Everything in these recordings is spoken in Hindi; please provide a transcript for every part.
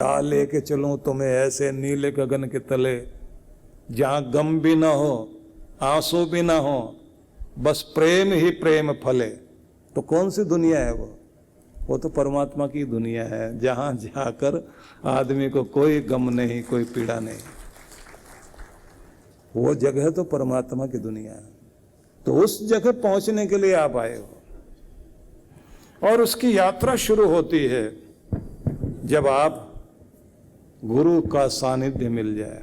कहा लेके चलूं तुम्हें ऐसे नीले गगन के तले, जहां गम भी ना हो, आंसू भी ना हो, बस प्रेम ही प्रेम फले। तो कौन सी दुनिया है वो तो परमात्मा की दुनिया है, जहां जाकर आदमी को कोई गम नहीं, कोई पीड़ा नहीं। वो जगह तो परमात्मा की दुनिया है। तो उस जगह पहुंचने के लिए आप आए हो, और उसकी यात्रा शुरू होती है जब आप गुरु का सानिध्य मिल जाए।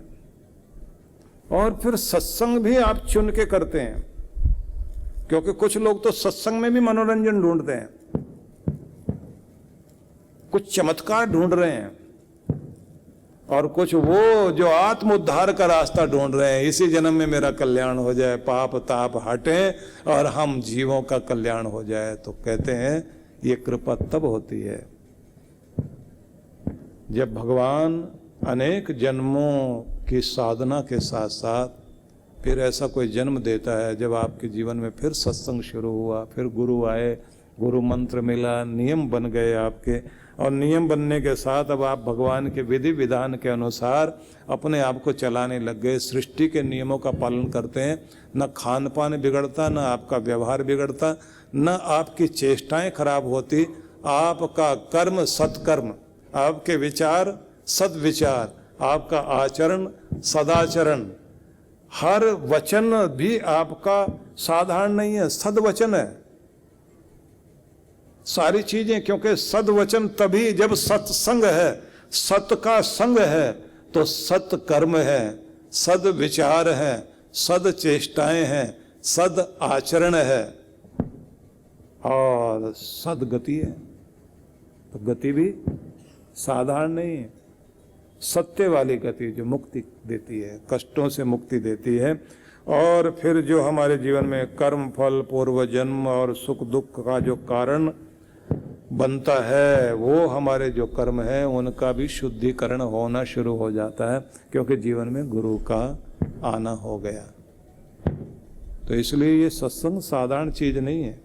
और फिर सत्संग भी आप चुन के करते हैं, क्योंकि कुछ लोग तो सत्संग में भी मनोरंजन ढूंढते हैं, कुछ चमत्कार ढूंढ रहे हैं, और कुछ वो जो आत्म उद्धार का रास्ता ढूंढ रहे हैं, इसी जन्म में मेरा कल्याण हो जाए, पाप ताप हटे और हम जीवों का कल्याण हो जाए। तो कहते हैं ये कृपा तब होती है जब भगवान अनेक जन्मों की साधना के साथ साथ फिर ऐसा कोई जन्म देता है जब आपके जीवन में फिर सत्संग शुरू हुआ, फिर गुरु आए, गुरु मंत्र मिला, नियम बन गए आपके, और नियम बनने के साथ अब आप भगवान के विधि विधान के अनुसार अपने आप को चलाने लग गए, सृष्टि के नियमों का पालन करते हैं। न खान पान बिगड़ता, न आपका व्यवहार बिगड़ता, न आपकी चेष्टाएं खराब होती, आपका कर्म सत्कर्म, आपके विचार सद्विचार, आपका आचरण सदाचरण, हर वचन भी आपका साधारण नहीं है, सद्वचन है सारी चीजें। क्योंकि सद्वचन तभी जब सत्संग है, सत का संग है, तो सत कर्म है, सद विचार है, सद चेष्टाएं हैं, सद आचरण है और सद गति है। तो गति भी साधारण नहीं है, सत्य वाली गति जो मुक्ति देती है, कष्टों से मुक्ति देती है। और फिर जो हमारे जीवन में कर्म फल पूर्व जन्म और सुख दुख का जो कारण बनता है, वो हमारे जो कर्म है उनका भी शुद्धिकरण होना शुरू हो जाता है, क्योंकि जीवन में गुरु का आना हो गया। तो इसलिए ये सत्संग साधारण चीज नहीं है।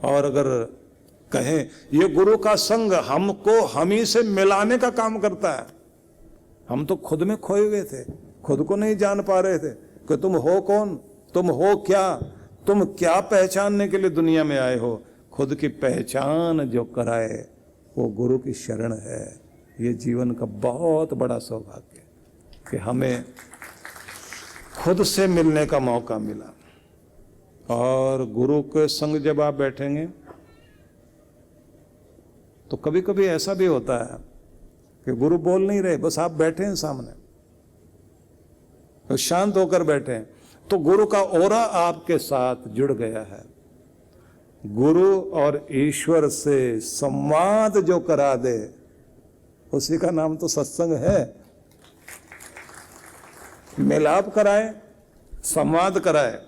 और अगर कहें ये गुरु का संग हमको हम ही से मिलाने का काम करता है, हम तो खुद में खोए हुए थे, खुद को नहीं जान पा रहे थे कि तुम हो कौन, तुम हो क्या, तुम क्या पहचानने के लिए दुनिया में आए हो। खुद की पहचान जो कराए वो गुरु की शरण है। ये जीवन का बहुत बड़ा सौभाग्य कि हमें खुद से मिलने का मौका मिला। और गुरु के संग जब आप बैठेंगे तो कभी कभी ऐसा भी होता है कि गुरु बोल नहीं रहे, बस आप बैठे हैं सामने, तो शांत होकर बैठे हैं, तो गुरु का ओरा आपके साथ जुड़ गया है। गुरु और ईश्वर से संवाद जो करा दे उसी का नाम तो सत्संग है। मिलाप कराए, संवाद कराए,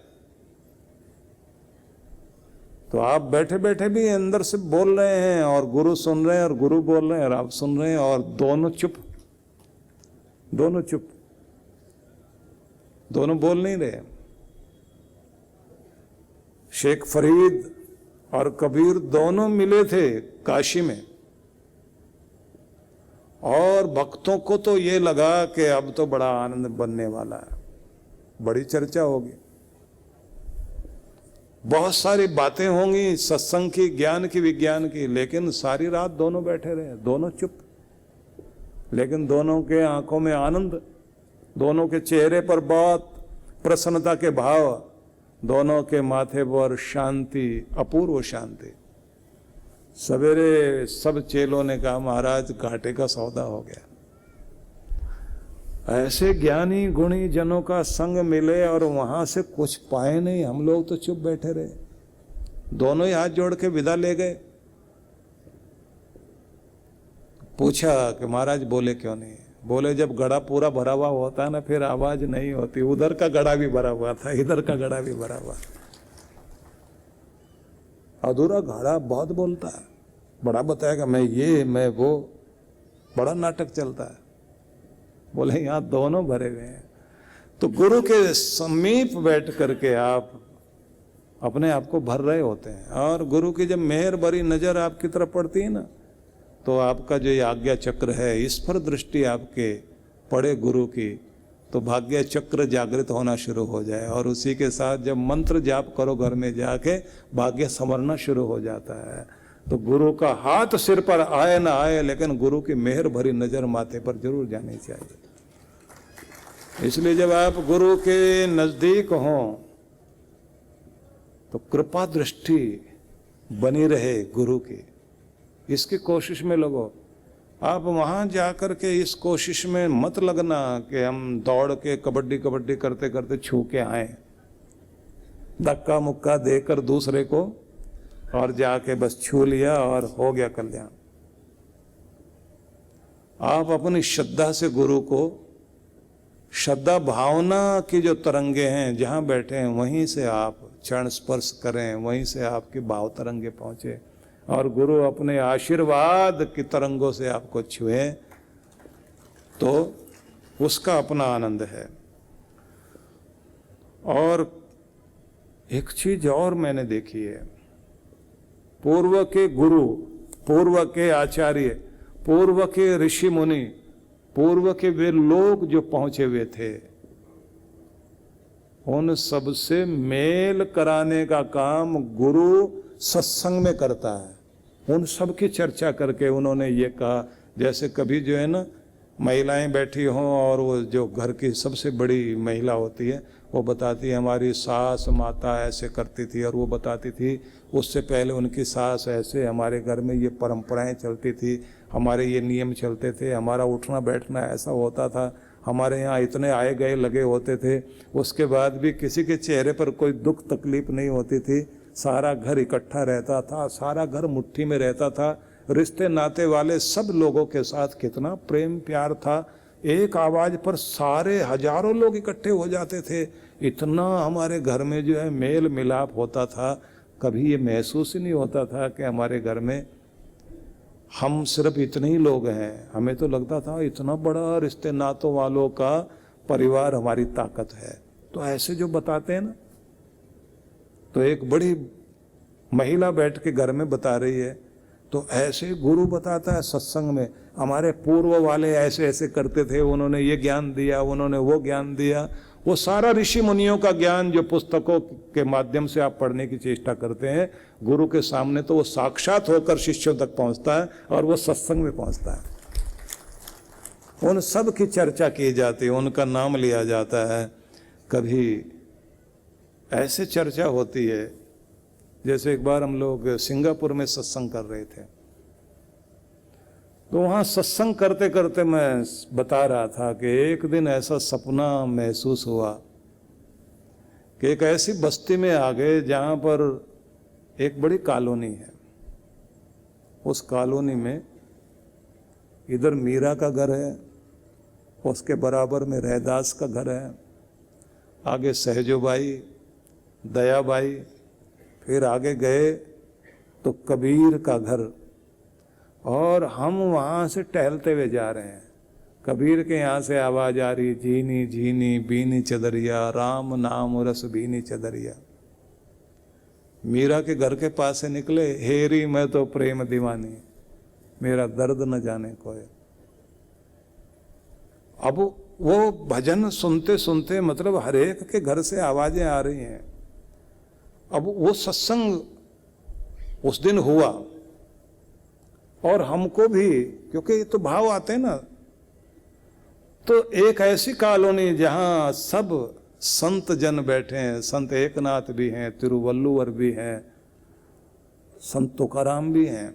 तो आप बैठे बैठे भी अंदर से बोल रहे हैं और गुरु सुन रहे हैं, और गुरु बोल रहे हैं और आप सुन रहे हैं, और दोनों चुप, दोनों चुप, दोनों बोल नहीं रहे। शेख फरीद और कबीर दोनों मिले थे काशी में, और भक्तों को तो ये लगा कि अब तो बड़ा आनंद बनने वाला है, बड़ी चर्चा होगी, बहुत सारी बातें होंगी सत्संग की, ज्ञान की, विज्ञान की। लेकिन सारी रात दोनों बैठे रहे, दोनों चुप, लेकिन दोनों के आंखों में आनंद, दोनों के चेहरे पर बहुत प्रसन्नता के भाव, दोनों के माथे पर शांति, अपूर्व शांति। सवेरे सब चेलों ने कहा महाराज घाटे का सौदा हो गया। ऐसे ज्ञानी गुणी जनों का संग मिले और वहां से कुछ पाए नहीं, हम लोग तो चुप बैठे रहे। दोनों ही हाथ जोड़ के विदा ले गए। पूछा कि महाराज बोले क्यों नहीं? बोले जब घड़ा पूरा भरा हुआ होता है ना, फिर आवाज नहीं होती। उधर का घड़ा भी भरा हुआ था, इधर का घड़ा भी भरा हुआ। अधूरा घड़ा बहुत बोलता है, बड़ा बताएगा मैं ये मैं वो, बड़ा नाटक चलता है। बोले यहाँ दोनों भरे हुए हैं। तो गुरु के समीप बैठ करके आप अपने आप को भर रहे होते हैं, और गुरु की जब मेहर भरी नजर आपकी तरफ पड़ती है ना, तो आपका जो ये आज्ञा चक्र है इस पर दृष्टि आपके पड़े गुरु की, तो भाग्य चक्र जागृत होना शुरू हो जाए। और उसी के साथ जब मंत्र जाप करो घर में जाके, भाग्य संवरना शुरू हो जाता है। तो गुरु का हाथ सिर पर आए ना आए, लेकिन गुरु की मेहर भरी नजर माथे पर जरूर जानी चाहिए। इसलिए जब आप गुरु के नजदीक हों तो कृपा दृष्टि बनी रहे गुरु की, इसकी कोशिश में लगो। आप वहां जाकर के इस कोशिश में मत लगना कि हम दौड़ के कबड्डी कबड्डी करते करते छू के आए, धक्का मुक्का देकर दूसरे को, और जाके बस छू लिया और हो गया कल्याण। आप अपनी श्रद्धा से गुरु को, श्रद्धा भावना की जो तरंगे हैं जहां बैठे हैं वहीं से आप चरण स्पर्श करें, वहीं से आपकी भाव तरंगे पहुंचे, और गुरु अपने आशीर्वाद की तरंगों से आपको छुए, तो उसका अपना आनंद है। और एक चीज और मैंने देखी है, पूर्व के गुरु, पूर्व के आचार्य, पूर्व के ऋषि मुनि, पूर्व के वे लोग जो पहुंचे हुए थे, उन सबसे मेल कराने का काम गुरु सत्संग में करता है। उन सब की चर्चा करके उन्होंने ये कहा, जैसे कभी जो है ना महिलाएं बैठी हों और वो जो घर की सबसे बड़ी महिला होती है वो बताती है हमारी सास माता ऐसे करती थी, और वो बताती थी उससे पहले उनकी सास ऐसे, हमारे घर में ये परंपराएं चलती थी, हमारे ये नियम चलते थे, हमारा उठना बैठना ऐसा होता था, हमारे यहाँ इतने आए गए लगे होते थे, उसके बाद भी किसी के चेहरे पर कोई दुख तकलीफ नहीं होती थी, सारा घर इकट्ठा रहता था, सारा घर मुट्ठी में रहता था, रिश्ते नाते वाले सब लोगों के साथ कितना प्रेम प्यार था, एक आवाज पर सारे हजारों लोग इकट्ठे हो जाते थे, इतना हमारे घर में जो है मेल मिलाप होता था। कभी ये महसूस ही नहीं होता था कि हमारे घर में हम सिर्फ इतने ही लोग हैं, हमें तो लगता था इतना बड़ा रिश्ते नातों वालों का परिवार हमारी ताकत है। तो ऐसे जो बताते हैं ना, तो एक बड़ी महिला बैठ के घर में बता रही है, तो ऐसे गुरु बताता है सत्संग में, हमारे पूर्व वाले ऐसे ऐसे करते थे, उन्होंने ये ज्ञान दिया, उन्होंने वो ज्ञान दिया। वो सारा ऋषि मुनियों का ज्ञान जो पुस्तकों के माध्यम से आप पढ़ने की चेष्टा करते हैं, गुरु के सामने तो वो साक्षात होकर शिष्यों तक पहुंचता है, और वो सत्संग में पहुंचता है। उन सब की चर्चा की जाती है, उनका नाम लिया जाता है। कभी ऐसे चर्चा होती है, जैसे एक बार हम लोग सिंगापुर में सत्संग कर रहे थे, तो वहाँ सत्संग करते करते मैं बता रहा था कि एक दिन ऐसा सपना महसूस हुआ कि एक ऐसी बस्ती में आ गए जहाँ पर एक बड़ी कॉलोनी है। उस कॉलोनी में इधर मीरा का घर है, उसके बराबर में रैदास का घर है, आगे सहजोबाई, दयाबाई, फिर आगे गए तो कबीर का घर, और हम वहाँ से टहलते हुए जा रहे हैं। कबीर के यहाँ से आवाज आ रही, झीनी झीनी बीनी चदरिया, राम नाम रस बीनी चदरिया। मीरा के घर के पास से निकले, हेरी मैं तो प्रेम दीवानी, मेरा दर्द न जाने कोई। अब वो भजन सुनते सुनते मतलब हर एक के घर से आवाजें आ रही हैं। अब वो सत्संग उस दिन हुआ, और हमको भी, क्योंकि ये तो भाव आते हैं ना, तो एक ऐसी कॉलोनी जहां सब संत जन बैठे हैं, संत एकनाथ भी हैं, तिरुवल्लुवर भी हैं, संत तुकाराम भी हैं,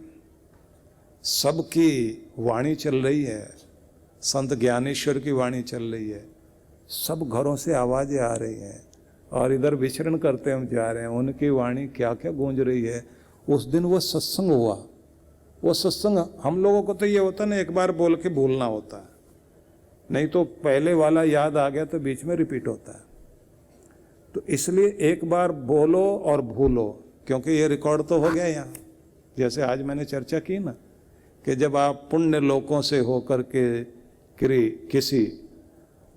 सबकी वाणी चल रही है, संत ज्ञानेश्वर की वाणी चल रही है, सब घरों से आवाजें आ रही हैं, और इधर विचरण करते हम जा रहे हैं, उनकी वाणी क्या क्या गूंज रही है। उस दिन वो सत्संग हुआ। वो सत्संग हम लोगों को तो ये होता ना, एक बार बोल के भूलना होता है, नहीं तो पहले वाला याद आ गया तो बीच में रिपीट होता है। तो इसलिए एक बार बोलो और भूलो, क्योंकि ये रिकॉर्ड तो हो गया यहाँ। जैसे आज मैंने चर्चा की ना कि जब आप पुण्य लोकों से होकर के किसी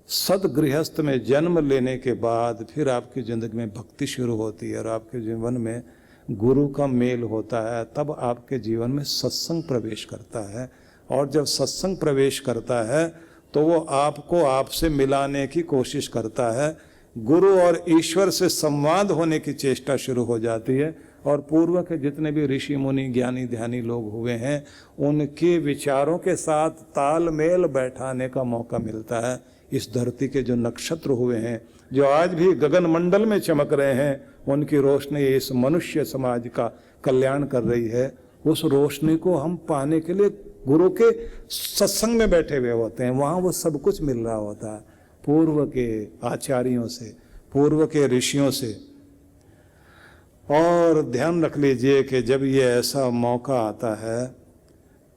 सदगृहस्थ में जन्म लेने के बाद फिर आपकी जिंदगी में भक्ति शुरू होती है, और आपके जीवन में गुरु का मेल होता है, तब आपके जीवन में सत्संग प्रवेश करता है। और जब सत्संग प्रवेश करता है तो वो आपको आपसे मिलाने की कोशिश करता है। गुरु और ईश्वर से संवाद होने की चेष्टा शुरू हो जाती है। और पूर्व के जितने भी ऋषि मुनि ज्ञानी ध्यानी लोग हुए हैं, उनके विचारों के साथ तालमेल बैठाने का मौका मिलता है। इस धरती के जो नक्षत्र हुए हैं, जो आज भी गगन मंडल में चमक रहे हैं, उनकी रोशनी इस मनुष्य समाज का कल्याण कर रही है। उस रोशनी को हम पाने के लिए गुरु के सत्संग में बैठे हुए होते हैं। वहाँ वो सब कुछ मिल रहा होता है, पूर्व के आचार्यों से, पूर्व के ऋषियों से। और ध्यान रख लीजिए कि जब ये ऐसा मौका आता है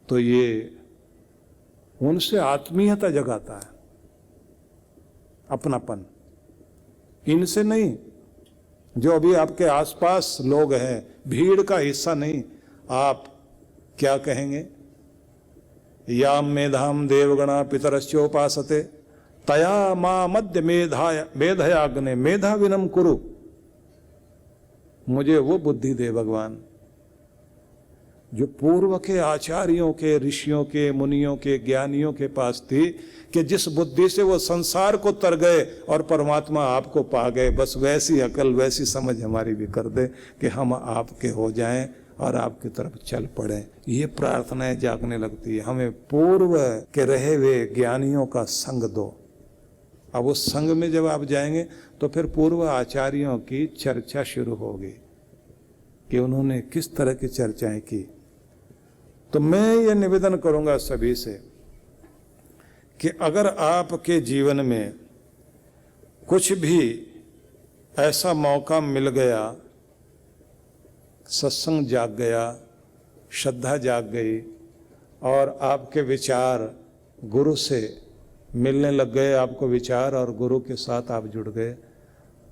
तो ये उनसे आत्मीयता जगाता है, अपनापन। इनसे नहीं, जो अभी आपके आसपास लोग हैं, भीड़ का हिस्सा नहीं। आप क्या कहेंगे? याम मेधाम देवगणा पितरश्चोपासते तया मा मध्य मेधयाग्ने मेधा विनम कुरु। मुझे वो बुद्धि दे भगवान जो पूर्व के आचार्यों के, ऋषियों के, मुनियों के, ज्ञानियों के पास थी, कि जिस बुद्धि से वो संसार को तर गए और परमात्मा आपको पा गए, बस वैसी अकल, वैसी समझ हमारी भी कर दे कि हम आपके हो जाएं और आपकी तरफ चल पड़े। ये प्रार्थनाएं जागने लगती है। हमें पूर्व के रहे हुए ज्ञानियों का संग दो। अब उस संग में जब आप जाएंगे तो फिर पूर्व आचार्यों की चर्चा शुरू होगी कि उन्होंने किस तरह की चर्चाएं की। तो मैं ये निवेदन करूंगा सभी से कि अगर आपके जीवन में कुछ भी ऐसा मौका मिल गया, सत्संग जाग गया, श्रद्धा जाग गई और आपके विचार गुरु से मिलने लग गए, आपको विचार और गुरु के साथ आप जुड़ गए,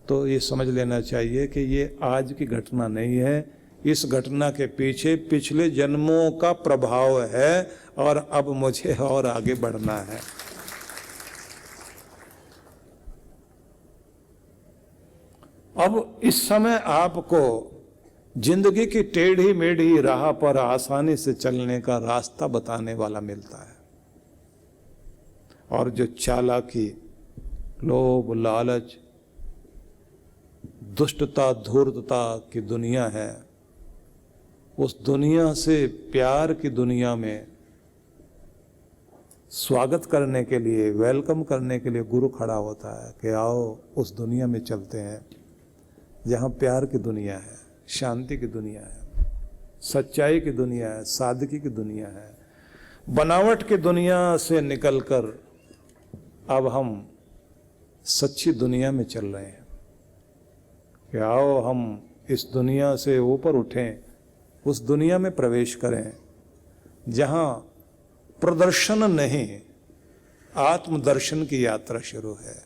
तो ये समझ लेना चाहिए कि ये आज की घटना नहीं है। इस घटना के पीछे पिछले जन्मों का प्रभाव है और अब मुझे और आगे बढ़ना है। अब इस समय आपको जिंदगी की टेढ़ी मेढ़ी राह पर आसानी से चलने का रास्ता बताने वाला मिलता है। और जो चालाकी, लोभ, लालच, दुष्टता, धूर्तता की दुनिया है, उस दुनिया से प्यार की दुनिया में स्वागत करने के लिए, वेलकम करने के लिए गुरु खड़ा होता है कि आओ उस दुनिया में चलते हैं जहाँ प्यार की दुनिया है, शांति की दुनिया है, सच्चाई की दुनिया है, सादगी की दुनिया है। बनावट की दुनिया से निकलकर अब हम सच्ची दुनिया में चल रहे हैं कि आओ हम इस दुनिया से ऊपर उठें, उस दुनिया में प्रवेश करें जहाँ प्रदर्शन नहीं, आत्मदर्शन की यात्रा शुरू है,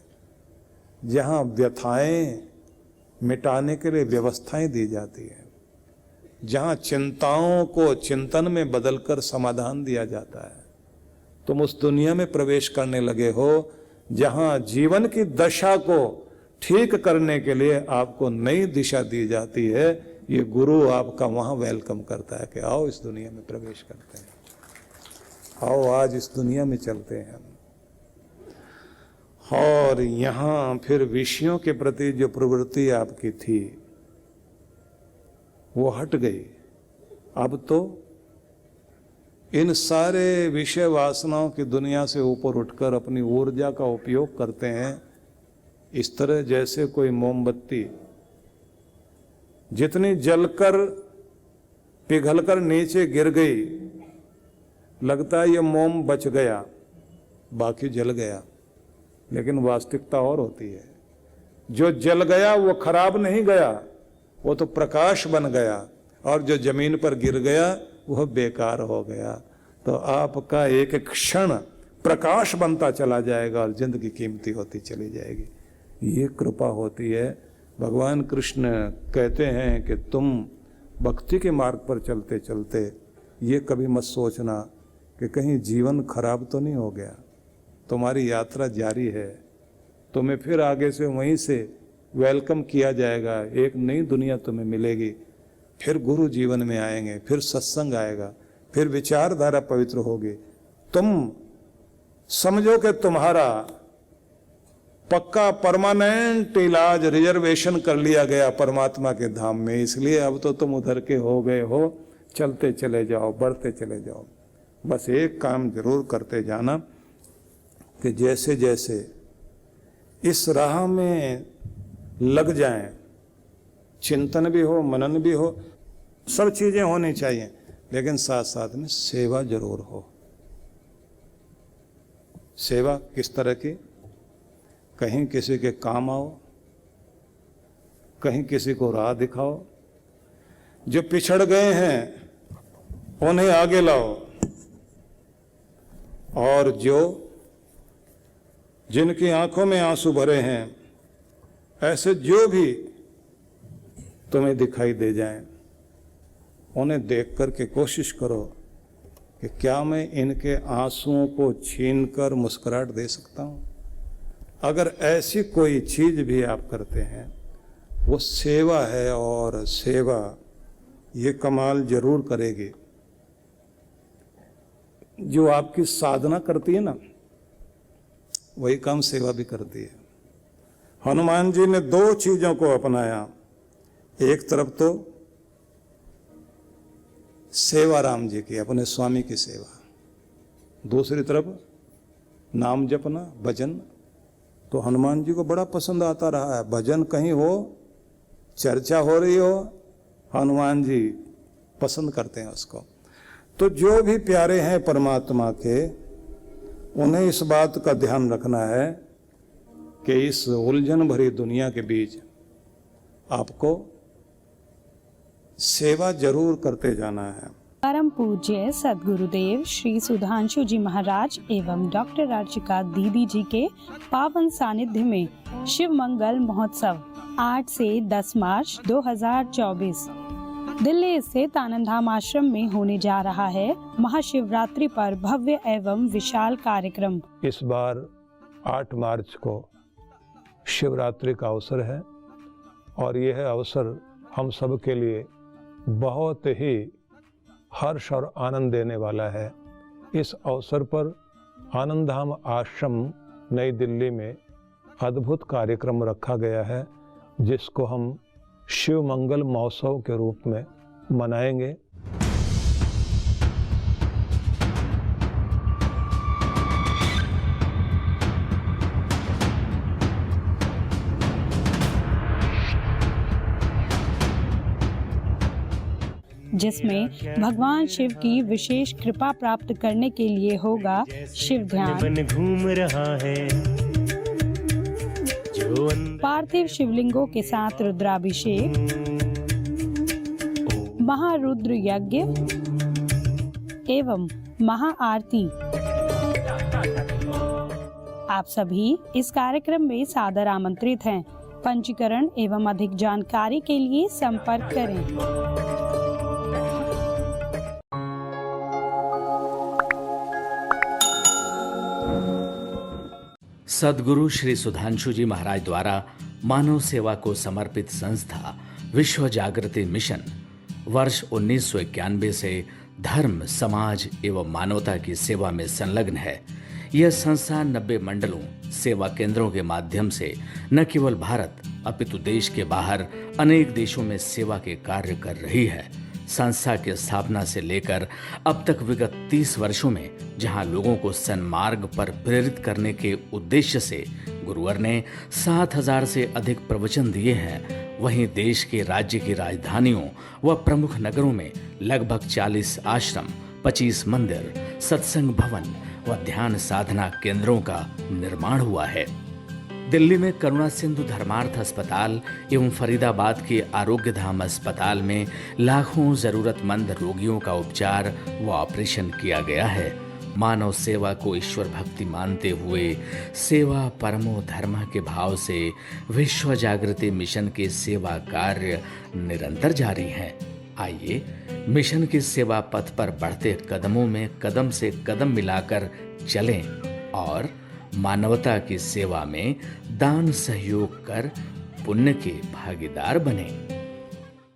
जहाँ व्यथाएं मिटाने के लिए व्यवस्थाएं दी जाती हैं, जहाँ चिंताओं को चिंतन में बदलकर समाधान दिया जाता है। तुम उस दुनिया में प्रवेश करने लगे हो जहाँ जीवन की दशा को ठीक करने के लिए आपको नई दिशा दी जाती है। ये गुरु आपका वहाँ वेलकम करता है कि आओ इस दुनिया में प्रवेश करते हैं, आओ आज इस दुनिया में चलते हैं। और यहाँ फिर विषयों के प्रति जो प्रवृत्ति आपकी थी वो हट गई। अब तो इन सारे विषय वासनाओं की दुनिया से ऊपर उठकर अपनी ऊर्जा का उपयोग करते हैं इस तरह जैसे कोई मोमबत्ती जितनी जलकर पिघलकर नीचे गिर गई, लगता है ये मोम बच गया, बाकी जल गया, लेकिन वास्तविकता और होती है। जो जल गया वो खराब नहीं गया, वो तो प्रकाश बन गया, और जो जमीन पर गिर गया वह बेकार हो गया। तो आपका एक एक क्षण प्रकाश बनता चला जाएगा और जिंदगी कीमती होती चली जाएगी। ये कृपा होती है। भगवान कृष्ण कहते हैं कि तुम भक्ति के मार्ग पर चलते चलते ये कभी मत सोचना कि कहीं जीवन खराब तो नहीं हो गया। तुम्हारी यात्रा जारी है, तुम्हें फिर आगे से वहीं से वेलकम किया जाएगा, एक नई दुनिया तुम्हें मिलेगी। फिर गुरु जीवन में आएंगे, फिर सत्संग आएगा, फिर विचारधारा पवित्र होगी। तुम समझो कि तुम्हारा पक्का परमानेंट इलाज रिजर्वेशन कर लिया गया परमात्मा के धाम में, इसलिए अब तो तुम उधर के हो गए हो। चलते चले जाओ, बढ़ते चले जाओ। बस एक काम जरूर करते जाना कि जैसे जैसे इस राह में लग जाएं, चिंतन भी हो, मनन भी हो, सब चीजें होनी चाहिए, लेकिन साथ साथ में सेवा जरूर हो। सेवा किस तरह की? कहीं किसी के काम आओ, कहीं किसी को राह दिखाओ, जो पिछड़ गए हैं उन्हें आगे लाओ, और जिनकी आंखों में आंसू भरे हैं, ऐसे जो भी तुम्हें दिखाई दे जाएं, उन्हें देख कर के कोशिश करो कि क्या मैं इनके आंसुओं को छीनकर मुस्कुराहट दे सकता हूं। अगर ऐसी कोई चीज भी आप करते हैं, वो सेवा है, और सेवा ये कमाल जरूर करेगी। जो आपकी साधना करती है ना, वही काम सेवा भी करती है। हनुमान जी ने दो चीजों को अपनाया। एक तरफ तो सेवा राम जी की, अपने स्वामी की सेवा, दूसरी तरफ नाम जपना, भजन। तो हनुमान जी को बड़ा पसंद आता रहा है। भजन कहीं हो, चर्चा हो रही हो, हनुमान जी पसंद करते हैं उसको। तो जो भी प्यारे हैं परमात्मा के, उन्हें इस बात का ध्यान रखना है कि इस उलझन भरी दुनिया के बीच आपको सेवा जरूर करते जाना है। परम पूज्य सद्गुरुदेव श्री सुधांशु जी महाराज एवं डॉक्टर अर्चिका दीदी जी के पावन सानिध्य में शिव मंगल महोत्सव 8 से 10 मार्च 2024 दिल्ली स्थित आनंद धाम आश्रम में होने जा रहा है महाशिवरात्रि पर भव्य एवं विशाल कार्यक्रम। इस बार 8 मार्च को शिवरात्रि का अवसर है, और यह अवसर हम सब के लिए बहुत ही हर्ष और आनंद देने वाला है। इस अवसर पर आनंद धाम आश्रम नई दिल्ली में अद्भुत कार्यक्रम रखा गया है, जिसको हम शिव मंगल महोत्सव के रूप में मनाएंगे। जिसमें भगवान शिव की विशेष कृपा प्राप्त करने के लिए होगा शिव ध्यान, घूम रहा है जो पार्थिव शिवलिंगों के साथ रुद्राभिषेक, महारुद्र यज्ञ एवं महाआरती। आप सभी इस कार्यक्रम में सादर आमंत्रित हैं। पंजीकरण एवं अधिक जानकारी के लिए संपर्क करें। सद्गुरु श्री सुधांशु जी महाराज द्वारा मानव सेवा को समर्पित संस्था विश्व जागृति मिशन वर्ष 1991 से धर्म, समाज एवं मानवता की सेवा में संलग्न है। यह संस्था 90 मंडलों, सेवा केंद्रों के माध्यम से न केवल भारत अपितु देश के बाहर अनेक देशों में सेवा के कार्य कर रही है। संस्था की स्थापना से लेकर अब तक विगत 30 वर्षों में जहां लोगों को सन्मार्ग पर प्रेरित करने के उद्देश्य से गुरुवर ने 7000 से अधिक प्रवचन दिए हैं, वहीं देश के राज्य की राजधानियों व प्रमुख नगरों में लगभग 40 आश्रम, 25 मंदिर, सत्संग भवन व ध्यान साधना केंद्रों का निर्माण हुआ है। दिल्ली में करुणा सिंधु धर्मार्थ अस्पताल एवं फरीदाबाद के आरोग्य धाम अस्पताल में लाखों जरूरतमंद रोगियों का उपचार व ऑपरेशन किया गया है। मानव सेवा को ईश्वर भक्ति मानते हुए सेवा परमो धर्म के भाव से विश्व जागृति मिशन के सेवा कार्य निरंतर जारी हैं। आइए मिशन की सेवा पथ पर बढ़ते कदमों में कदम से कदम मिलाकर चलें और मानवता की सेवा में दान सहयोग कर पुण्य के भागीदार बने।